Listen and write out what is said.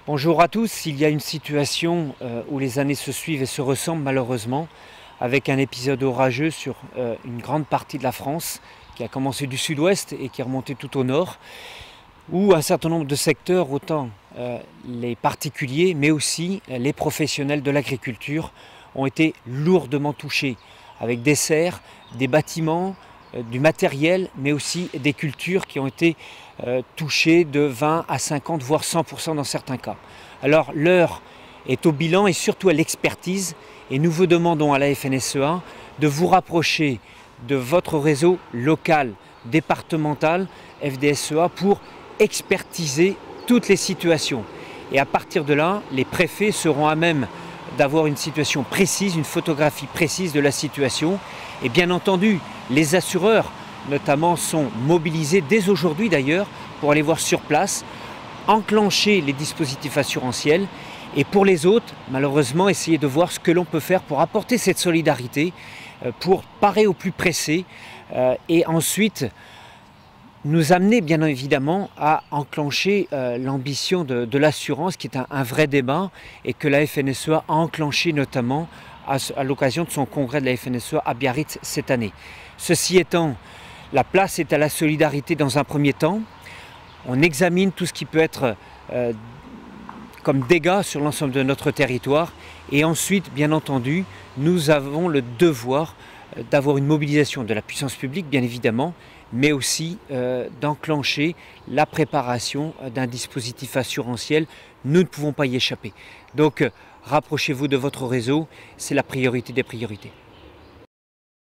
Bonjour à tous, il y a une situation où les années se suivent et se ressemblent malheureusement, avec un épisode orageux sur une grande partie de la France qui a commencé du sud-ouest et qui est remonté tout au nord, où un certain nombre de secteurs, autant les particuliers mais aussi les professionnels de l'agriculture, ont été lourdement touchés, avec des serres, des bâtiments, du matériel, mais aussi des cultures qui ont été touchées de 20 à 50, voire 100% dans certains cas. Alors l'heure est au bilan et surtout à l'expertise, et nous vous demandons à la FNSEA de vous rapprocher de votre réseau local, départemental, FDSEA, pour expertiser toutes les situations. Et à partir de là, les préfets seront à même d'avoir une situation précise, une photographie précise de la situation. Et bien entendu, les assureurs notamment sont mobilisés dès aujourd'hui d'ailleurs pour aller voir sur place, enclencher les dispositifs assurantiels et pour les autres, malheureusement, essayer de voir ce que l'on peut faire pour apporter cette solidarité, pour parer au plus pressé et ensuite nous amener bien évidemment à enclencher l'ambition de l'assurance qui est un vrai débat et que la FNSEA a enclenché notamment à l'occasion de son congrès de la FNSEA à Biarritz cette année. Ceci étant, la place est à la solidarité dans un premier temps. On examine tout ce qui peut être comme dégâts sur l'ensemble de notre territoire et ensuite, bien entendu, nous avons le devoir d'avoir une mobilisation de la puissance publique, bien évidemment, mais aussi d'enclencher la préparation d'un dispositif assurantiel. Nous ne pouvons pas y échapper. Donc, rapprochez-vous de votre réseau, c'est la priorité des priorités.